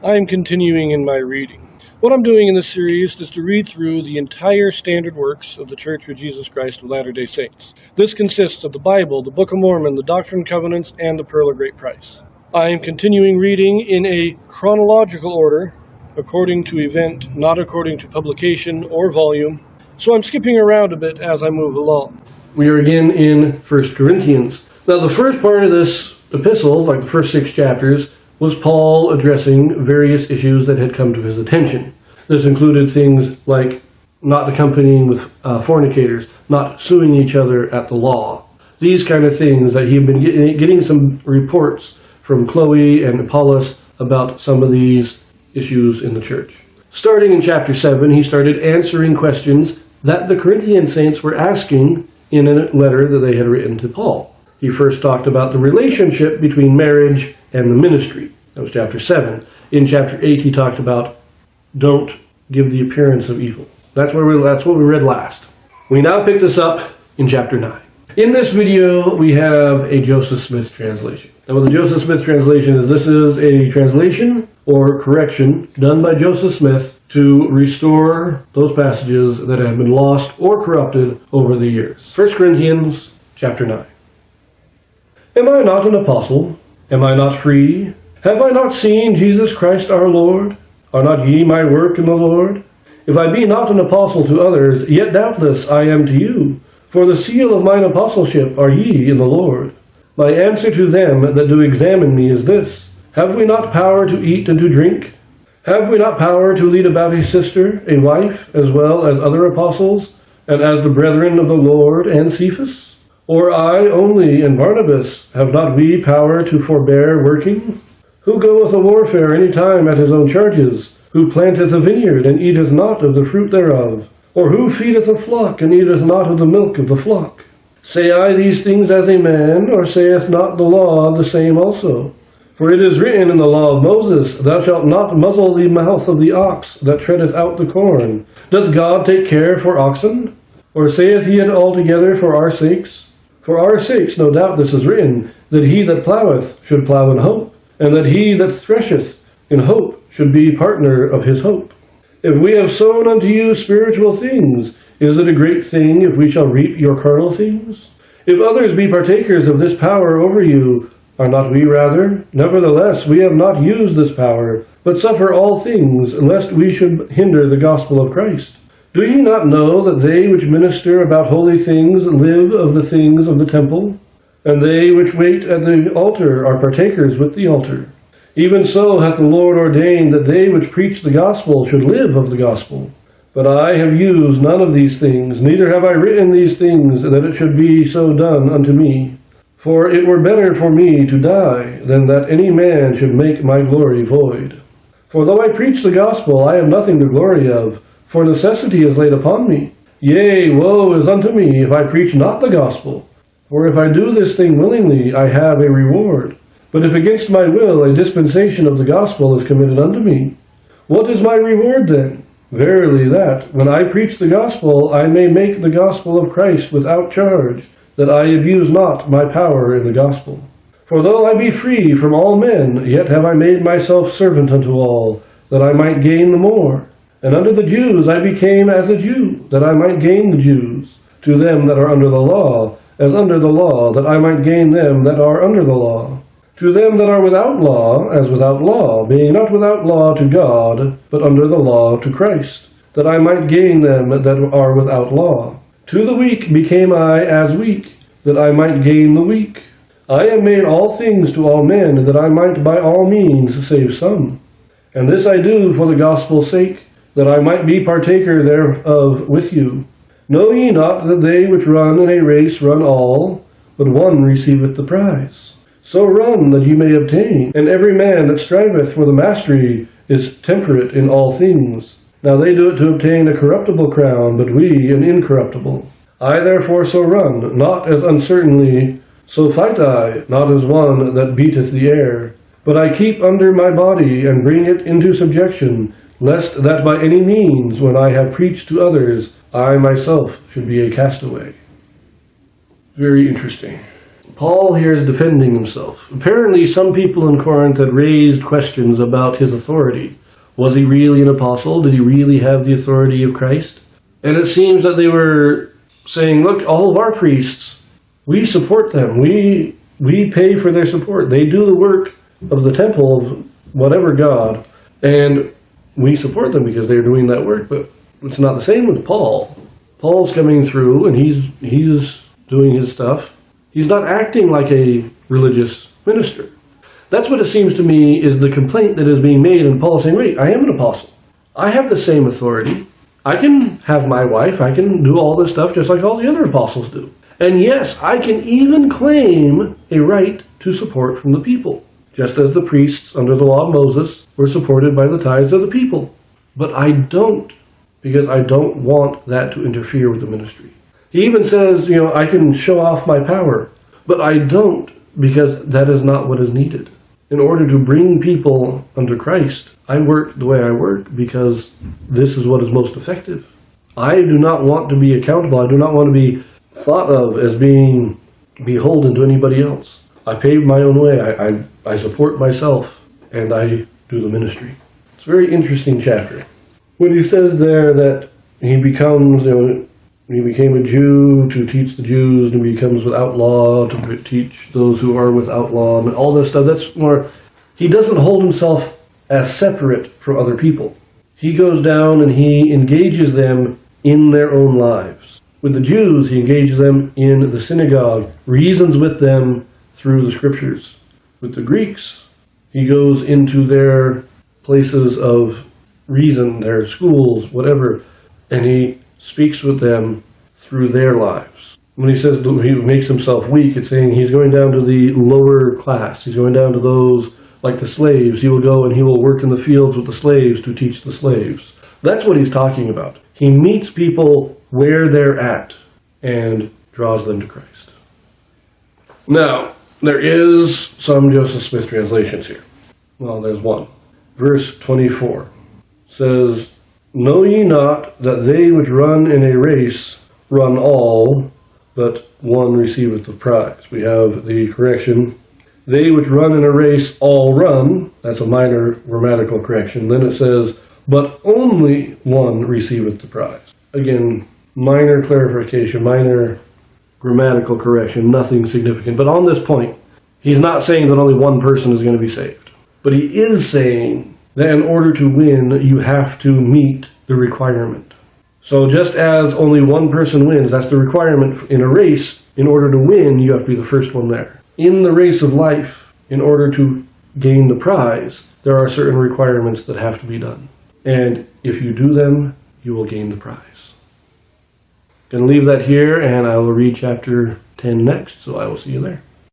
I am continuing in my reading. What I'm doing in this series is to read through the entire standard works of the Church of Jesus Christ of Latter-day Saints. This consists of the Bible, the Book of Mormon, the Doctrine and Covenants, and the Pearl of Great Price. I am continuing reading in a chronological order, according to event, not according to publication or volume, so I'm skipping around a bit as I move along. We are again in 1 Corinthians. Now the first part of this epistle, like the first 6 chapters, was Paul addressing various issues that had come to his attention. This included things like not accompanying with fornicators, not suing each other at the law. These kind of things that he had been getting some reports from Chloe and Apollos about some of these issues in the church. Starting in chapter 7, he started answering questions that the Corinthian saints were asking in a letter that they had written to Paul. He first talked about the relationship between marriage and the ministry. That was chapter 7. In chapter 8, he talked about don't give the appearance of evil. That's what we read last. We now pick this up in chapter 9. In this video, we have a Joseph Smith translation. And what the Joseph Smith translation is, this is a translation or correction done by Joseph Smith to restore those passages that have been lost or corrupted over the years. 1 Corinthians chapter 9. Am I not an apostle? Am I not free? Have I not seen Jesus Christ our Lord? Are not ye my work in the Lord? If I be not an apostle to others, yet doubtless I am to you. For the seal of mine apostleship are ye in the Lord. My answer to them that do examine me is this: Have we not power to eat and to drink? Have we not power to lead about a sister, a wife, as well as other apostles, and as the brethren of the Lord and Cephas? Or I only and Barnabas, have not we power to forbear working? Who goeth a warfare any time at his own charges? Who planteth a vineyard, and eateth not of the fruit thereof? Or who feedeth a flock, and eateth not of the milk of the flock? Say I these things as a man, or saith not the law the same also? For it is written in the law of Moses, Thou shalt not muzzle the mouth of the ox that treadeth out the corn. Doth God take care for oxen? Or saith he it altogether for our sakes? For our sakes, no doubt this is written, that he that ploweth should plow in hope, and that he that thresheth in hope should be partner of his hope. If we have sown unto you spiritual things, is it a great thing if we shall reap your carnal things? If others be partakers of this power over you, are not we rather? Nevertheless, we have not used this power, but suffer all things, lest we should hinder the gospel of Christ. Do ye not know that they which minister about holy things live of the things of the temple? And they which wait at the altar are partakers with the altar. Even so hath the Lord ordained that they which preach the gospel should live of the gospel. But I have used none of these things, neither have I written these things, that it should be so done unto me. For it were better for me to die, than that any man should make my glory void. For though I preach the gospel, I have nothing to glory of, for necessity is laid upon me. Yea, woe is unto me if I preach not the gospel. For if I do this thing willingly, I have a reward. But if against my will a dispensation of the gospel is committed unto me, what is my reward then? Verily that, when I preach the gospel, I may make the gospel of Christ without charge, that I abuse not my power in the gospel. For though I be free from all men, yet have I made myself servant unto all, that I might gain the more. And unto the Jews I became as a Jew, that I might gain the Jews. To them that are under the law, as under the law, that I might gain them that are under the law. To them that are without law, as without law, being not without law to God, but under the law to Christ, that I might gain them that are without law. To the weak became I as weak, that I might gain the weak. I am made all things to all men, that I might by all means save some. And this I do for the gospel's sake, that I might be partaker thereof with you. Know ye not that they which run in a race run all, but one receiveth the prize? So run that ye may obtain. And every man that striveth for the mastery is temperate in all things. Now they do it to obtain a corruptible crown, but we an incorruptible. I therefore so run, not as uncertainly, so fight I, not as one that beateth the air. But I keep under my body, and bring it into subjection, lest that by any means, when I have preached to others, I myself should be a castaway. Very interesting. Paul here is defending himself. Apparently, some people in Corinth had raised questions about his authority. Was he really an apostle? Did he really have the authority of Christ? And it seems that they were saying, look, all of our priests, we support them. We pay for their support. They do the work of the temple of whatever God, and we support them because they're doing that work. But it's not the same with Paul. Paul's coming through, and he's doing his stuff. He's not acting like a religious minister. That's what it seems to me is the complaint that is being made, and Paul's saying, wait, I am an apostle. I have the same authority. I can have my wife. I can do all this stuff just like all the other apostles do. And yes, I can even claim a right to support from the people, just as the priests under the law of Moses were supported by the tithes of the people. But I don't, because I don't want that to interfere with the ministry. He even says, I can show off my power, but I don't, because that is not what is needed. In order to bring people under Christ, I work the way I work because this is what is most effective. I do not want to be accountable. I do not want to be thought of as being beholden to anybody else. I pave my own way. I support myself, and I do the ministry. It's a very interesting chapter. When he says there that he becomes, he became a Jew to teach the Jews, and he becomes without law to teach those who are without law, and all this stuff, that's more, he doesn't hold himself as separate from other people. He goes down and he engages them in their own lives. With the Jews, he engages them in the synagogue, reasons with them through the scriptures. With the Greeks, he goes into their places of reason, their schools, whatever, and he speaks with them through their lives. When he says that he makes himself weak, it's saying he's going down to the lower class. He's going down to those like the slaves. He will go and he will work in the fields with the slaves to teach the slaves. That's what he's talking about. He meets people where they're at and draws them to Christ. Now, there is some Joseph Smith translations here. Well, there's one. Verse 24 says, Know ye not that they which run in a race run all, but one receiveth the prize? We have the correction. They which run in a race all run. That's a minor grammatical correction. Then it says, but only one receiveth the prize. Again, minor clarification, minor grammatical correction, nothing significant. But on this point, he's not saying that only one person is going to be saved. But he is saying that in order to win, you have to meet the requirement. So just as only one person wins, that's the requirement in a race. In order to win, you have to be the first one there. In the race of life, in order to gain the prize, there are certain requirements that have to be done. And if you do them, you will gain the prize. Going to leave that here, and I will read chapter 10 next, so I will see you there.